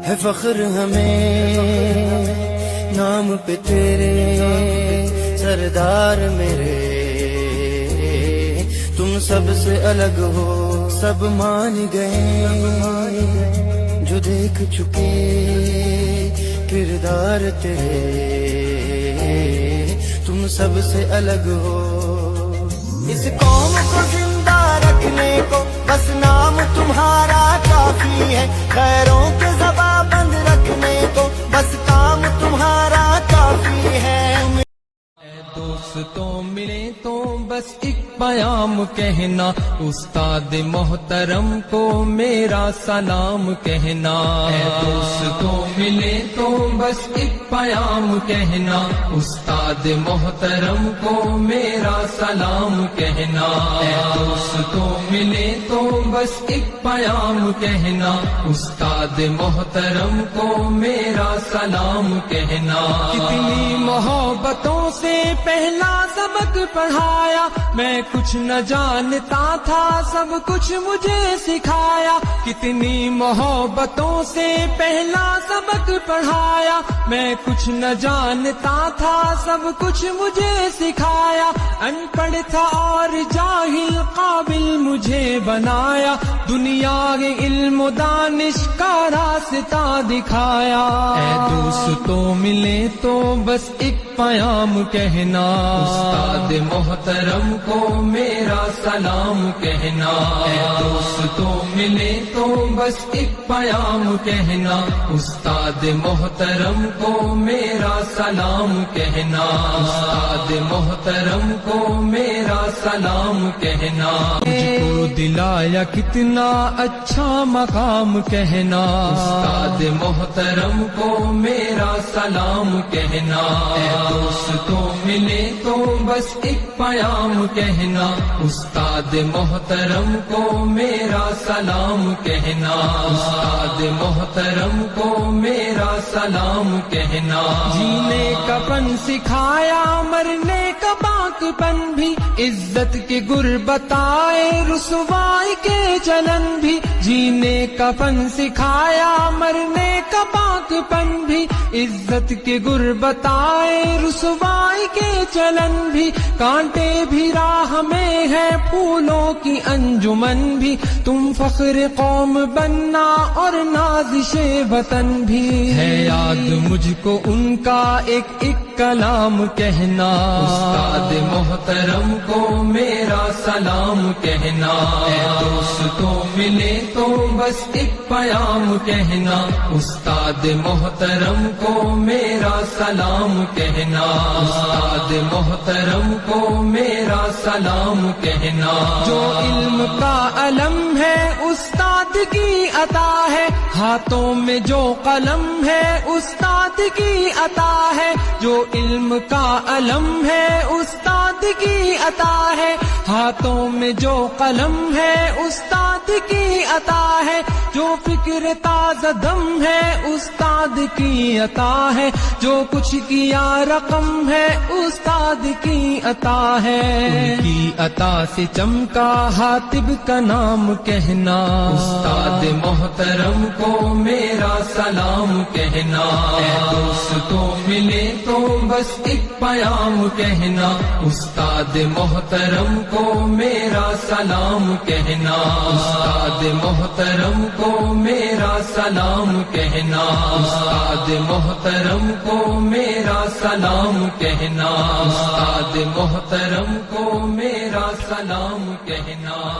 ہے فخر ہمیں نام پہ تیرے سردار میرے، تم سب سے الگ ہو سب مان گئے، جو دیکھ چکے کردار تیرے، تم سب سے الگ ہو۔ اس قوم کو زندہ رکھنے کو بس نام تمہارا کافی ہے، خیروں کے زباں بند رکھنے کو بس کام تمہارا کافی ہے۔ دوستوں ملے تو بس ایک پیام کہنا، استاد محترم کو میرا سلام کہنا۔ دوستوں ملے تو بس ایک پیام کہنا، استاد محترم کو میرا سلام کہنا۔ دوستوں ملے تو بس ایک پیام کہنا، استاد محترم کو میرا سلام کہنا۔ کتنی محبتوں سے پہلا سبق پڑھایا، میں کچھ نہ جانتا تھا سب کچھ مجھے سکھایا۔ کتنی محبتوں سے پہلا سبق پڑھایا، میں کچھ نہ جانتا تھا سب کچھ مجھے سکھایا۔ ان پڑھ تھا اور جاہل قابل مجھے بنایا، دنیا کے علم و دانش کا راستہ دکھایا۔ اے دوستوں ملے تو بس ایک پیام کہنا، استاد محترم کو میرا سلام کہنا۔ اے دوستوں ملے تو بس ایک پیام کہنا، استاد محترم کو میرا سلام کہنا۔ استاد محترم کو میرا سلام کہنا۔ مجھ کو دلایا کتنا اچھا مقام کہنا، استاد محترم کو میرا سلام کہنا۔ اے دوستوں ملے تو بس ایک پیام کہنا، استاد محترم کو میرا سلام کہنا۔ استاد محترم کو میرا سلام کہنا۔ جینے کا پن سکھایا، مرنے کا باقپن بھی، عزت کے گر بتائے، رسوائی کے چلن بھی۔ جینے کا پن سکھایا، مرنے کا باقپن بھی، عزت کے گر بتائے، رسوائی کے چلن بھی۔ کانٹے بھی راہ میں ہے، پھولوں کی انجمن بھی، تم فخر قوم بننا اور نازش وطن بھی۔ ہے یاد مجھ کو ان کا ایک ایک کلام کہنا، استاد محترم کو میرا سلام کہنا۔ اے دوستوں ملے تو بس ایک پیام کہنا، استاد محترم کو میرا سلام کہنا۔ استاد محترم کو میرا سلام کہنا۔ جو علم کا علم ہے استاد کی عطا ہے، ہاتھوں میں جو قلم ہے استاد کی عطا ہے۔ جو علم کا علم ہے استاد کی عطا ہے، ہاتھوں میں جو قلم ہے استاد کی عطا ہے۔ جو فکر تازہ دم ہے استاد کی عطا ہے، جو کچھ کیا رقم ہے استاد کی عطا ہے۔ ان کی عطا سے چمکا حاتب کا نام کہنا، استاد محترم کو میرا سلام کہنا۔ اے دوستوں ملے تو بس ایک پیام کہنا، استاد محترم کو میرا سلام کہنا۔ استاد محترم کو میرا سلام کہنا۔ استاد محترم کو میرا سلام کہنا۔ استاد محترم کو میرا سلام کہنا۔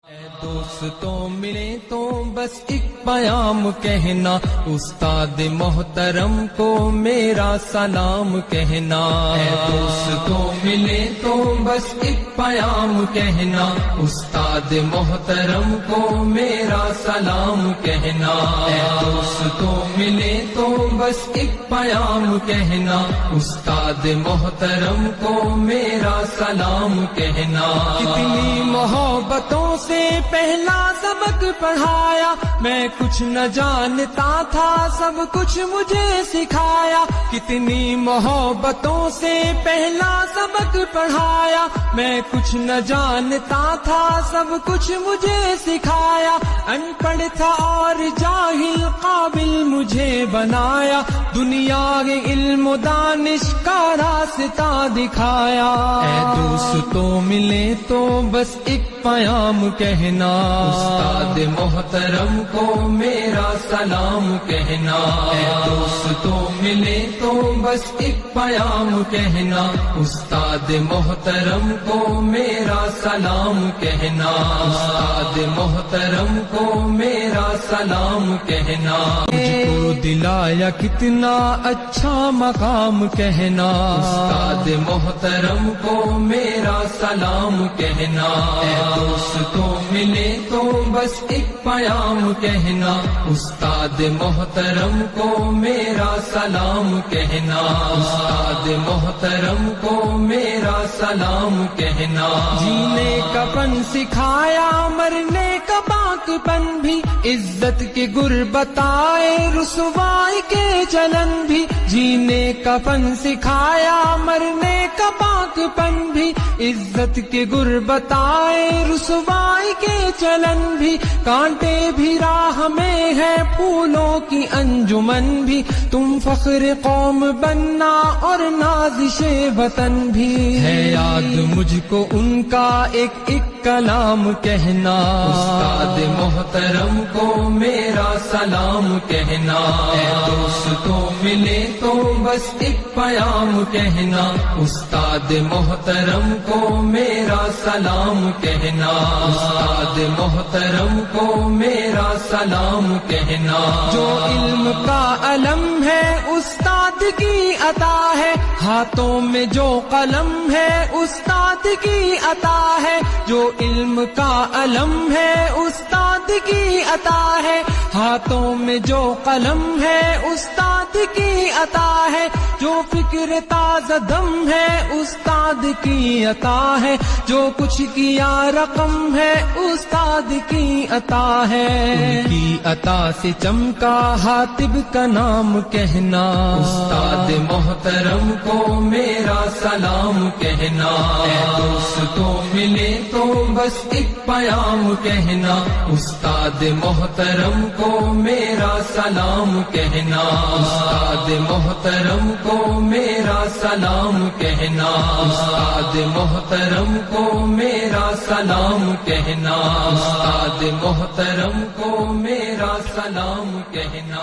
اے دوستوں ملے تو بس ایک پیام کہنا، استاد محترم کو میرا سلام کہنا۔ اے دوستوں ملے تو بس ایک پیام کہنا، استاد محترم کو میرا سلام کہنا۔ اے دوستوں ملے تو بس ایک پیام کہنا، استاد محترم کو میرا سلام کہنا۔ کتنی محبتوں سے پہلا سبق پڑھایا، میں کچھ نہ جانتا تھا سب کچھ مجھے سکھایا۔ کتنی محبتوں سے پہلا سبق پڑھایا، میں کچھ نہ جانتا تھا سب کچھ مجھے سکھایا۔ ان پڑھ تھا اور جاہل قابل مجھے بنایا، دنیا کے علم و دانش کا راستہ دکھایا۔ اے دوستوں ملے تو بس ایک پیام کہنا، استاد محترم کو میرا سلام کہنا۔ اے دوستوں ملے تو بس ایک پیام کہنا، استاد محترم کو میرا سلام کہنا، استاد محترم کو میرا سلام کہنا۔ مجھ کو دلایا کتنا اچھا مقام کہنا، استاد محترم کو میرا سلام کہنا۔ اے دوستوں ملے تو بس ایک پیام کہنا، استاد محترم کو میرا سلام کہنا، استاد محترم کو میرا سلام کہنا۔ جینے کا پن سکھایا، مرنے کا باک پن بھی، عزت کے گر بتائے، رسوائی کے چلن بھی۔ جینے کا پن سکھایا، مرنے کا باک پن بھی، عزت کے گر بتائے، رسوائی کے چلن بھی۔ کانٹے بھی راہ میں ہے، پھولوں کی انجمن بھی، تم فخر قوم بننا اور نازش وطن بھی۔ ہے یاد مجھ کو ان کا ایک ایک کلام کہنا، استاد محترم کو میرا سلام کہنا۔ اے دوستوں ملے تو بس ایک پیام کہنا، استاد محترم کو میرا سلام کہنا، استاد محترم کو میرا سلام کہنا۔ جو علم کا علم ہے استاد کی عطا ہے، ہاتھوں میں جو قلم ہے استاد کی عطا ہے۔ جو علم کا علم ہے استاد کی عطا ہے، ہاتھوں میں جو قلم ہے استاد کی عطا ہے۔ جو فکر تازہ دم ہے استاد کی عطا ہے، جو کچھ کیا رقم ہے استاد کی عطا ہے۔ ان کی عطا سے چمکا حاتب کا نام کہنا، استاد محترم کو میرا سلام کہنا۔ اے دوستوں ملے تو بس ایک پیام کہنا، استاد محترم کو میرا سلام کہنا، استاد محترم کو میرا سلام کہنا، استاد محترم کو میرا سلام کہنا، استاد محترم کو میرا سلام کہنا۔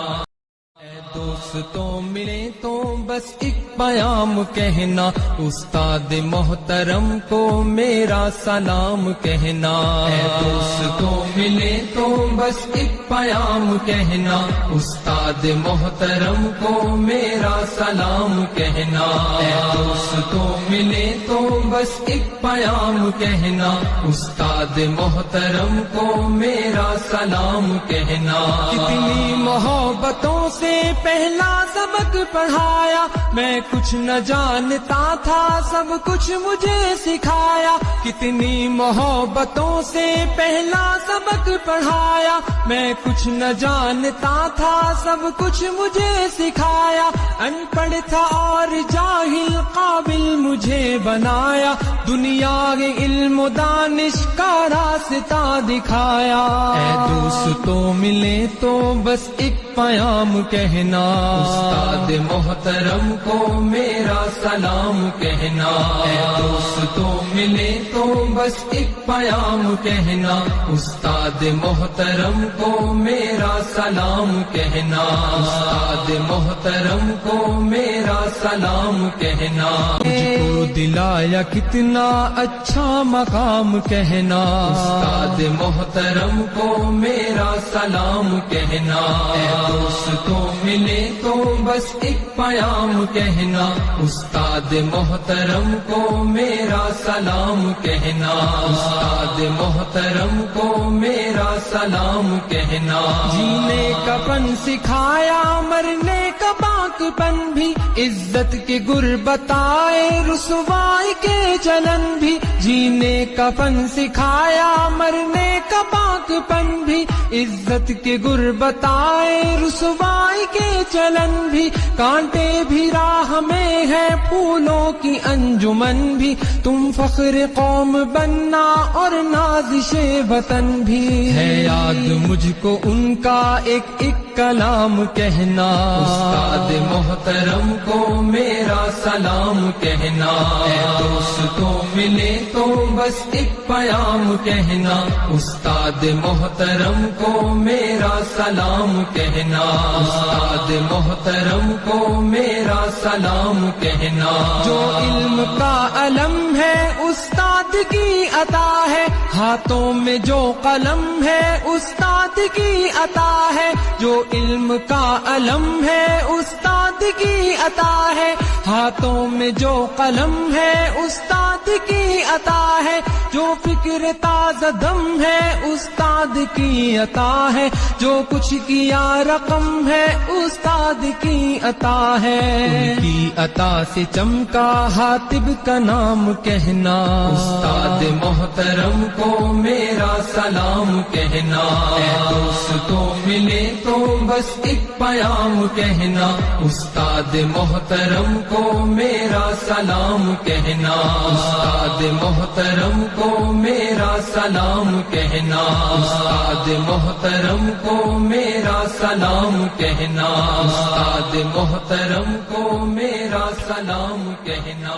اے دوستوں ملے تو بس ایک پیام کہنا، استاد محترم کو میرا سلام کہنا۔ اے دوستوں ملے تو بس ایک پیام کہنا، استاد محترم کو میرا سلام کہنا۔ اے دوستوں ملے تو بس ایک پیام کہنا، استاد محترم کو میرا سلام کہنا۔ کتنی محبتوں سے پہلا سبق پڑھایا، میں کچھ نہ جانتا تھا، سب کچھ مجھے سکھایا۔ کتنی محبتوں سے پہلا سبق پڑھایا، میں کچھ نہ جانتا تھا، سب کچھ مجھے سکھایا۔ ان پڑھ تھا اور جاہل قابل مجھے بنایا، دنیا کے علم و دانش کا راستہ دکھایا۔ اے دوستوں ملے تو بس ایک پیام کہنا، استاد محترم کو میرا سلام کہنا۔ اے دوستوں ملے تو بس ایک پیام کہنا، استاد محترم کو میرا سلام کہنا، استاد محترم کو میرا سلام کہنا۔ مجھ کو دلایا کتنا اچھا مقام کہنا، استاد محترم کو میرا سلام کہنا۔ اے دوستوں ملے تو بس ایک پیام کہنا، استاد محترم کو میرا سلام کہنا، استاد محترم کو میرا سلام کہنا۔ جینے کا پن سکھایا، مرنے کا باک پن بھی، عزت کے گر بتائے، رسوائی کے چلن بھی۔ جینے کا پن سکھایا، مرنے کا باک پن بھی، عزت کے گر بتائے، رسوائی کے چلن بھی۔ کانٹے بھی راہ میں ہے، پھولوں کی انجمن بھی، تم فخر قوم بننا اور نازش وطن بھی۔ ہے یاد مجھ کو ان کا ایک ایک کلام کہنا، استاد محترم کو میرا سلام کہنا، اے دوستوں ملے تو بس ایک پیام کہنا، استاد محترم کو میرا سلام کہنا، استاد محترم کو میرا سلام کہنا۔ جو علم کا علم ہے استاد کی عطا ہے، ہاتھوں میں جو قلم ہے استاد کی عطا ہے، جو علم کا علم ہے استاد کی عطا ہے، ہاتھوں میں جو قلم ہے استاد کی عطا ہے، جو فکر تازہ دم ہے استاد کی عطا ہے، جو کچھ کیا رقم ہے استاد کی عطا ہے۔ ان کی عطا سے چمکا حاتب کا نام کہنا، استاد محترم کو میرا سلام کہنا، اے دوستوں ملے تو بس ایک پیام کہنا، استاد محترم کو میرا سلام کہنا، استاد محترم کو میرا سلام کہنا، استاد محترم کو میرا سلام کہنا، استاد محترم کو میرا سلام کہنا۔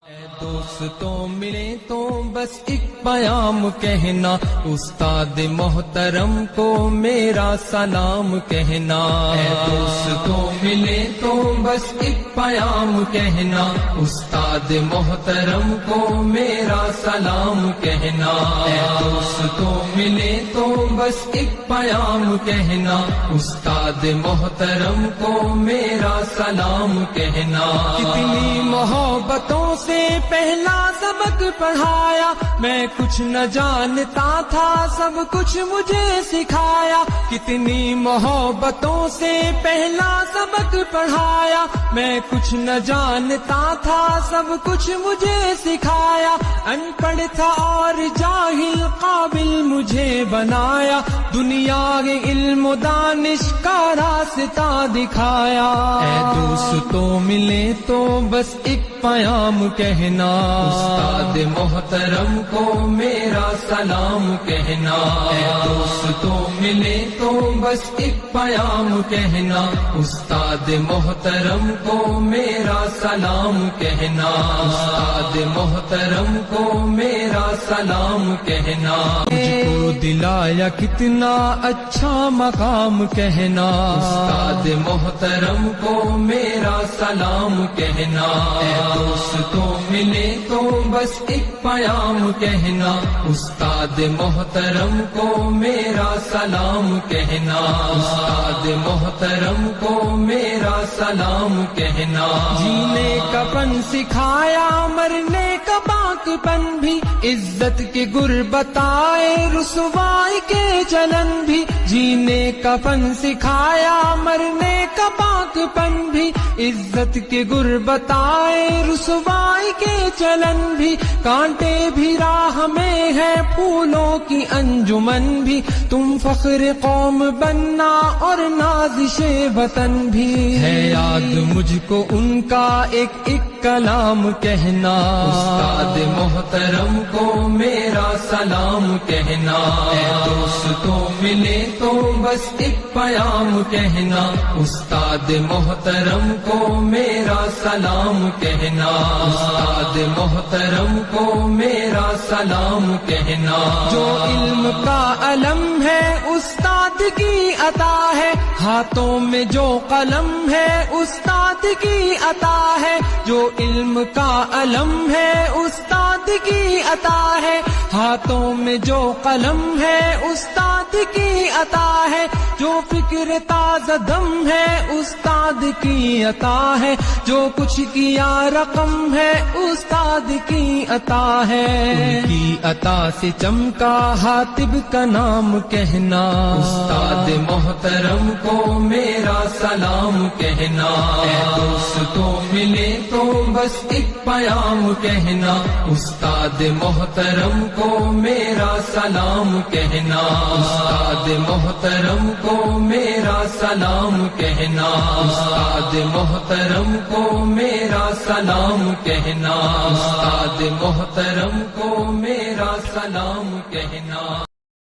اے دوستوں ملے تو بس ایک پیام کہنا، استاد محترم کو میرا سلام کہنا، اے دوستوں ملے تو بس ایک پیام کہنا، استاد محترم کو میرا سلام کہنا، اے دوستوں ملے تو بس ایک پیام کہنا، استاد محترم کو میرا سلام کہنا۔ کتنی محبتوں سے پہلا سبق پڑھایا، میں کچھ نہ جانتا تھا سب کچھ مجھے سکھایا، کتنی محبتوں سے پہلا سبق پڑھایا، میں کچھ نہ جانتا تھا سب کچھ مجھے سکھایا، ان پڑھ تھا اور جاہل قابل مجھے بنایا، دنیا کے علم و دانش کا راستہ دکھایا۔ اے دوستوں ملے تو بس ایک پیام کہنا، استاد محترم کو میرا سلام کہنا، اے دوستوں ملے تو بس ایک پیام کہنا، استاد محترم کو میرا سلام کہنا، استاد محترم کو میرا سلام کہنا۔ مجھ کو دلایا کتنا اچھا مقام کہنا، استاد محترم کو میرا سلام کہنا، اے دوستوں ملے تو بس ایک پیام کہنا، استاد محترم کو میرا سلام کہنا، استاد محترم کو میرا سلام کہنا۔ جینے کا پن سکھایا مرنے کا باک پن بھی، عزت کے گر بتائے رسوائی کے چلن بھی، جینے کا پن سکھایا مرنے کا باک پن بھی، عزت کے گر بتائے رسوائی کے چلن بھی، کانٹے بھی راہ میں ہے پھولوں کی انجمن بھی، تم فخر قوم بننا اور نازش وطن بھی۔ ہے یاد مجھ کو ان کا ایک ایک کلام کہنا، استاد محترم کو میرا سلام کہنا، اے دوستوں ملے تو بس ایک پیام کہنا، استاد محترم کو میرا سلام کہنا، استاد محترم کو میرا سلام کہنا۔ جو علم کا علم ہے استاد کی عطا ہے، ہاتھوں میں جو قلم ہے استاد کی عطا ہے، جو علم کا علم ہے استاد کی عطا ہے، ہاتھوں میں جو قلم ہے استاد کی عطا ہے، جو فکر تازہ دم ہے استاد کی عطا ہے، جو کچھ کیا رقم ہے استاد کی عطا ہے۔ ان کی عطا سے چمکا حاتب کا نام کہنا، استاد محترم کو میرا سلام کہنا، اے دوستوں ملے تو بس ایک پیام کہنا، استاد محترم کو میرا سلام کہنا، استاد محترم کو میرا سلام کہنا، استاد محترم کو میرا سلام کہنا، استاد محترم کو میرا سلام کہنا۔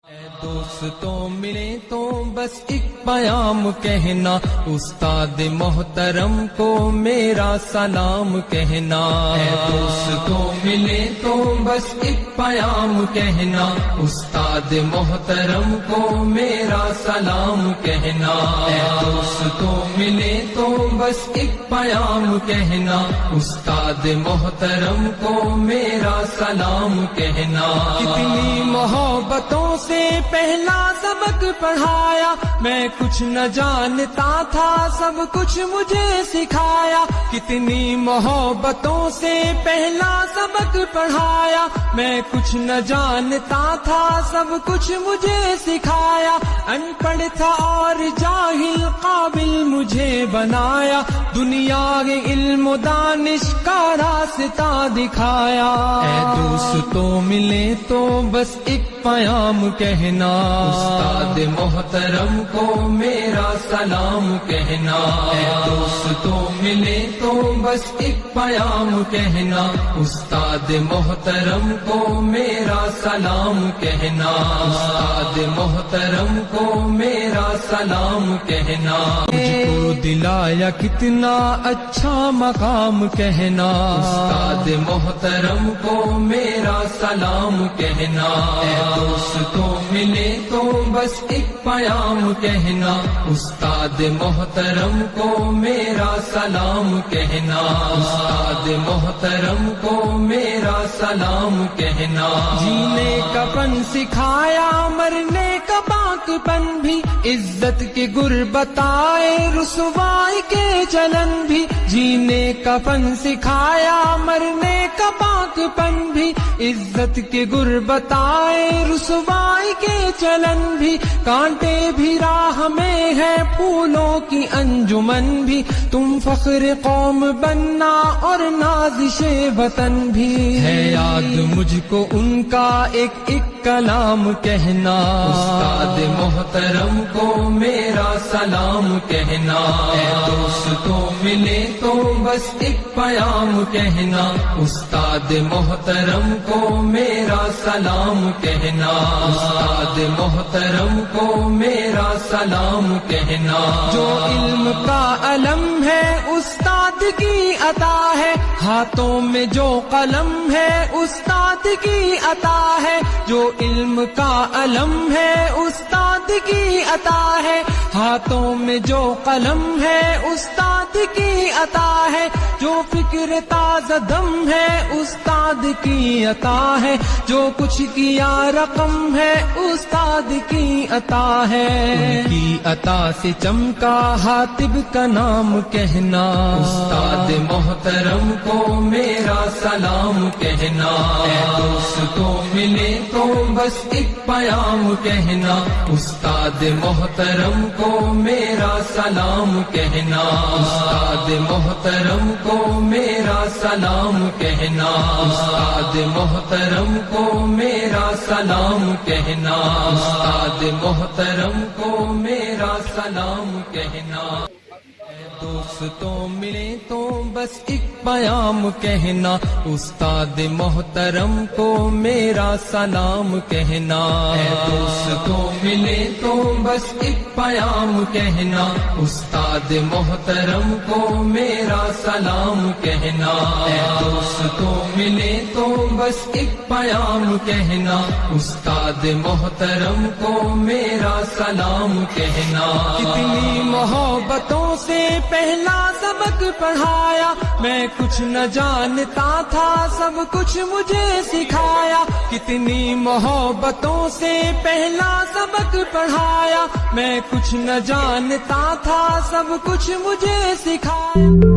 اے دوستوں ملے تو بس بس ایک پیام کہنا، استاد محترم کو میرا سلام کہنا۔ اے دوست کو ملے تو بس ایک پیام کہنا، استاد محترم کو میرا سلام کہنا۔ اے دوست کو ملے تو بس ایک پیام کہنا، استاد محترم کو میرا سلام کہنا۔ کتنی محبتوں سے پہلا سبق پڑھایا، میں کچھ نہ جانتا تھا، سب کچھ مجھے سکھایا۔ کتنی محبتوں سے پہلا سبق پڑھایا، میں کچھ نہ جانتا تھا، سب کچھ مجھے سکھایا۔ ان پڑھ تھا اور جاہل قابل مجھے بنایا، دنیا کے علم و دانش کا راستہ دکھایا۔ اے دوستوں ملے تو بس ایک پیام کہنا، استاد محترم کو میرا سلام کہنا۔ اے دوستوں ملے تو بس ایک پیام کہنا، استاد محترم کو میرا سلام کہنا۔ استاد محترم کو میرا سلام کہنا۔ مجھ کو دلایا کتنا اچھا مقام کہنا، استاد محترم کو میرا سلام کہنا۔ اے دوستوں ملے تو بس ایک پیام کہنا، استاد محترم کو میرا سلام کہنا۔ استاد محترم کو میرا سلام کہنا۔ جینے کا پن سکھایا، مرنے کا باک پن بھی، عزت کے گر بتائے، رسوائی کے چلن بھی۔ جینے کا پن سکھایا، مرنے کا باک پن بھی، عزت کے گر بتائے، رسوائی کے چلن بھی۔ کانٹے بھی راہ میں ہے، پھولوں کی انجمن بھی، تم فخر قوم بننا اور نازش وطن بھی۔ ہے یاد مجھ کو ان کا ایک ایک کلام کہنا، استاد محترم کو میرا سلام کہنا۔ اے دوستوں ملے تو بس ایک پیام کہنا، استاد محترم کو میرا سلام کہنا۔ استاد محترم کو میرا سلام کہنا۔ جو علم کا علم ہے استاد کی عطا ہے، ہاتھوں میں جو قلم ہے استاد کی عطا ہے۔ جو علم کا علم ہے استاد کی عطا ہے، ہاتھوں میں جو قلم ہے استاد کی عطا ہے۔ جو فکر تازہ دم ہے استاد کی عطا ہے، جو کچھ کیا رقم ہے استاد کی عطا ہے۔ ان کی عطا سے چمکا حاتب کا نام کہنا، استاد محترم کو میرا سلام کہنا۔ اے دوستوں ملے تو بس ایک پیام کہنا، استاد محترم کو میرا سلام کہنا۔ استاد محترم کو میرا سلام کہنا۔ استاد محترم کو میرا سلام کہنا۔ استاد محترم کو میرا سلام کہنا۔ دوستوں ملے تو بس ایک پیام کہنا، استاد محترم کو میرا سلام کہنا۔ اے دوستوں ملے تو بس ایک پیام کہنا، استاد محترم کو میرا سلام کہنا۔ اے دوستوں ملے تو بس ایک پیام کہنا، استاد محترم کو میرا سلام کہنا۔ کتنی محبتوں سے پہلا سبق پڑھایا، میں کچھ نہ جانتا تھا، سب کچھ مجھے سکھایا۔ کتنی محبتوں سے پہلا سبق پڑھایا، میں کچھ نہ جانتا تھا، سب کچھ مجھے سکھایا۔